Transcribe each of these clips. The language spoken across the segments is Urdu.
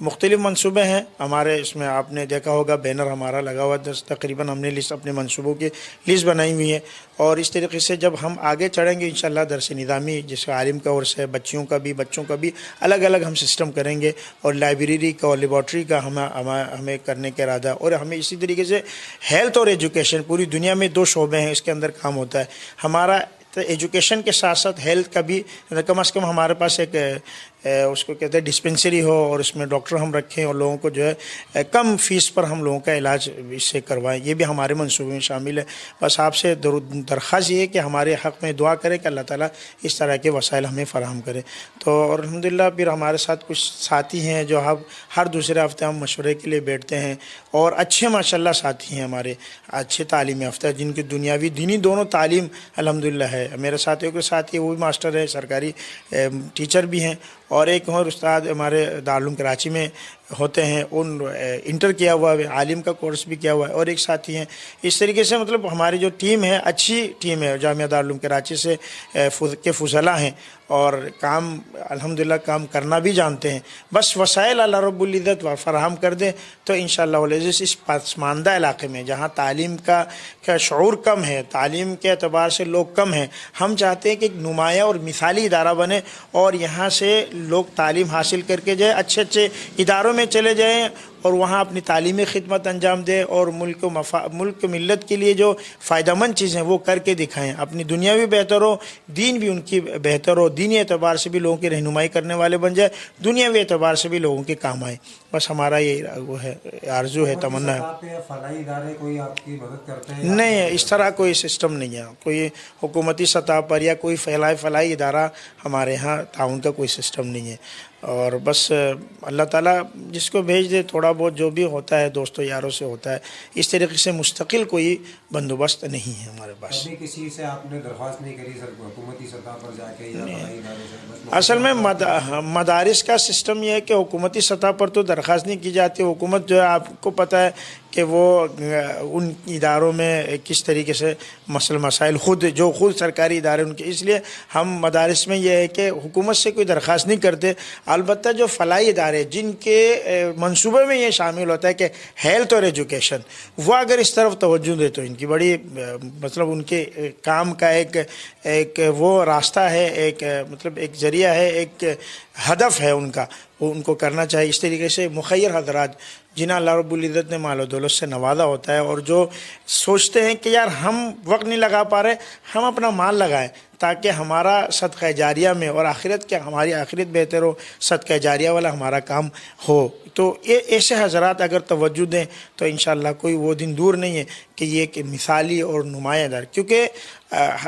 مختلف منصوبے ہیں ہمارے. اس میں آپ نے دیکھا ہوگا بینر ہمارا لگا ہوا ہے. تقریباً ہم نے لسٹ اپنے منصوبوں کی لسٹ بنائی ہوئی ہے. اور اس طریقے سے جب ہم آگے چڑھیں گے انشاءاللہ درس نظامی جس کا عالم کا ورثہ ہے بچوں کا بھی الگ الگ ہم سسٹم کریں گے. اور لائبریری کا اور لیبارٹری کا ہمیں کرنے کا ارادہ. اور ہمیں اسی طریقے سے ہیلتھ اور ایجوکیشن پوری دنیا میں 2 شعبے ہیں اس کے اندر کام ہوتا ہے ہمارا. تو ایجوکیشن کے ساتھ ساتھ ہیلتھ کا بھی کم از کم ہمارے پاس ایک اس کو کہتے ہیں ڈسپنسری ہو اور اس میں ڈاکٹر ہم رکھیں اور لوگوں کو جو ہے کم فیس پر ہم لوگوں کا علاج اس سے کروائیں. یہ بھی ہمارے منصوبے میں شامل ہے. بس آپ سے درخواست یہ ہے کہ ہمارے حق میں دعا کریں کہ اللہ تعالیٰ اس طرح کے وسائل ہمیں فراہم کرے. تو اور الحمدللہ پھر ہمارے ساتھ کچھ ساتھی ہیں جو ہر دوسرے ہفتے ہم مشورے کے لیے بیٹھتے ہیں اور اچھے ماشاءاللہ ساتھی ہیں ہمارے اچھے تعلیم یافتہ جن کی دنیاوی دینی دونوں تعلیم الحمدللہ ہے. میرے ساتھیوں کے ساتھ وہ بھی ماسٹر ہے سرکاری ٹیچر بھی ہیں اور ایک اور استاد ہمارے دارالعلوم کراچی میں ہوتے ہیں ان انٹر کیا ہوا ہے عالم کا کورس بھی کیا ہوا ہے اور ایک ساتھی ہیں. اس طریقے سے مطلب ہماری جو ٹیم ہے اچھی ٹیم ہے. جامعہ دارالعلوم کراچی سے کے فضلاء ہیں اور کام الحمدللہ کام کرنا بھی جانتے ہیں. بس وسائل اللہ رب العزت فراہم کر دیں تو انشاءاللہ العزیز اس پسماندہ علاقے میں جہاں تعلیم کا شعور کم ہے تعلیم کے اعتبار سے لوگ کم ہیں ہم چاہتے ہیں کہ ایک نمایاں اور مثالی ادارہ بنے اور یہاں سے لوگ تعلیم حاصل کر کے جائیں اچھے اچھے اداروں میں چلے جائیں اور وہاں اپنی تعلیمی خدمت انجام دیں اور ملک ملت کے لیے جو فائدہ مند چیزیں وہ کر کے دکھائیں. اپنی دنیا بھی بہتر ہو دین بھی ان کی بہتر ہو دینی اعتبار سے بھی لوگوں کی رہنمائی کرنے والے بن جائے دنیاوی اعتبار سے بھی لوگوں کے کام آئے. بس ہمارا یہ وہ ہے آرزو ہے تمنا ہے. فلاحی ادارے کوئی آپ کی مدد کرتے ہیں؟ نہیں اس طرح کوئی سسٹم نہیں ہے. کوئی حکومتی سطح پر یا کوئی فلاحی ادارہ ہمارے ہاں تعاون کا کوئی سسٹم نہیں ہے. اور بس اللہ تعالیٰ جس کو بھیج دے تھوڑا بہت جو بھی ہوتا ہے دوستوں یاروں سے ہوتا ہے. اس طریقے سے مستقل کوئی بندوبست نہیں ہے ہمارے پاس. کبھی کسی سے آپ نے درخواست نہیں کری سر حکومتی سطح پر جا کے یا فلاحی ادارے سے؟ اصل میں مدارس کا سسٹم یہ ہے کہ حکومتی سطح پر تو درخواست نہیں کی جاتی. حکومت جو ہے آپ کو پتہ ہے کہ وہ ان اداروں میں کس طریقے سے مسائل خود سرکاری ادارے ان کے اس لیے ہم مدارس میں یہ ہے کہ حکومت سے کوئی درخواست نہیں کرتے. البتہ جو فلاحی ادارے جن کے منصوبے میں یہ شامل ہوتا ہے کہ ہیلتھ اور ایجوکیشن وہ اگر اس طرف توجہ دے تو ان کی بڑی مطلب ان کے کام کا ایک وہ راستہ ہے ایک مطلب ایک ذریعہ ہے ایک ہدف ہے ان کا وہ ان کو کرنا چاہیے. اس طریقے سے مخیر حضرات جنہیں اللہ رب العزت نے مال و دولت سے نوازا ہوتا ہے اور جو سوچتے ہیں کہ یار ہم وقت نہیں لگا پا رہے ہم اپنا مال لگائیں تاکہ ہمارا صدقہ جاریہ میں اور ہماری آخرت بہتر ہو صدقہ جاریہ والا ہمارا کام ہو. تو ایسے حضرات اگر توجہ دیں تو انشاءاللہ کوئی وہ دن دور نہیں ہے کہ یہ کہ مثالی اور نمایاں دار کیونکہ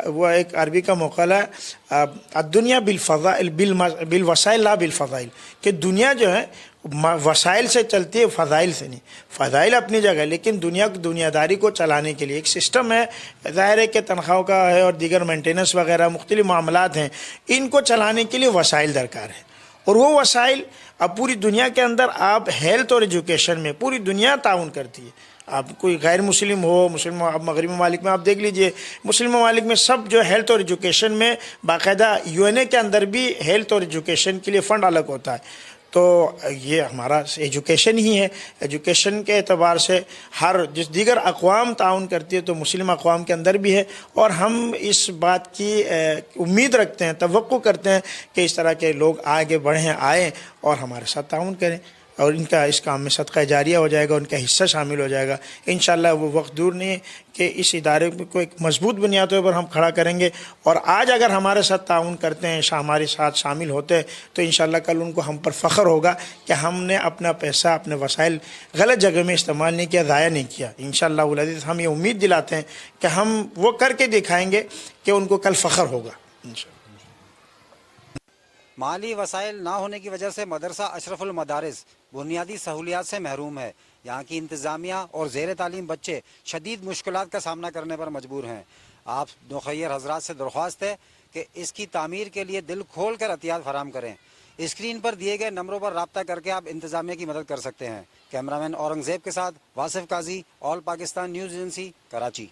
وہ ایک عربی کا مقولہ ہے الدنیا بالوسائل لا بالفضائل کہ دنیا جو ہے وسائل سے چلتی ہے فضائل سے نہیں. فضائل اپنی جگہ لیکن دنیا داری کو چلانے کے لیے ایک سسٹم ہے. ظاہر ہے کہ تنخواہوں کا ہے اور دیگر مینٹیننس وغیرہ مختلف معاملات ہیں ان کو چلانے کے لیے وسائل درکار ہے اور وہ وسائل اب پوری دنیا کے اندر آپ ہیلتھ اور ایجوکیشن میں پوری دنیا تعاون کرتی ہے. آپ کوئی غیر مسلم ہو اب مغربی ممالک میں آپ دیکھ لیجئے مسلم ممالک میں سب جو ہیلتھ اور ایجوکیشن میں باقاعدہ UN کے اندر بھی ہیلتھ اور ایجوکیشن کے لیے فنڈ الگ ہوتا ہے. تو یہ ہمارا ایجوکیشن ہی ہے. ایجوکیشن کے اعتبار سے جس دیگر اقوام تعاون کرتی ہے تو مسلم اقوام کے اندر بھی ہے اور ہم اس بات کی امید رکھتے ہیں توقع کرتے ہیں کہ اس طرح کے لوگ آگے بڑھیں آئیں اور ہمارے ساتھ تعاون کریں اور ان کا اس کام میں صدقہ جاریہ ہو جائے گا ان کا حصہ شامل ہو جائے گا. انشاءاللہ وہ وقت دور نہیں ہے کہ اس ادارے کو ایک مضبوط بنیادوں پر ہم کھڑا کریں گے اور آج اگر ہمارے ساتھ تعاون کرتے ہیں ہمارے ساتھ شامل ہوتے ہیں تو انشاءاللہ کل ان کو ہم پر فخر ہوگا کہ ہم نے اپنا پیسہ اپنے وسائل غلط جگہ میں استعمال نہیں کیا ضائع نہیں کیا. انشاءاللہ العزیز ہم یہ امید دلاتے ہیں کہ ہم وہ کر کے دکھائیں گے کہ ان کو کل فخر ہوگا انشاءاللہ. مالی وسائل نہ ہونے کی وجہ سے مدرسہ اشرف المدارس بنیادی سہولیات سے محروم ہے. یہاں کی انتظامیہ اور زیر تعلیم بچے شدید مشکلات کا سامنا کرنے پر مجبور ہیں. آپ نوخیر حضرات سے درخواست ہے کہ اس کی تعمیر کے لیے دل کھول کر عطیات فراہم کریں. اسکرین پر دیے گئے نمبروں پر رابطہ کر کے آپ انتظامیہ کی مدد کر سکتے ہیں. کیمرامین اورنگزیب کے ساتھ واصف قاضی، آل پاکستان نیوز ایجنسی، کراچی.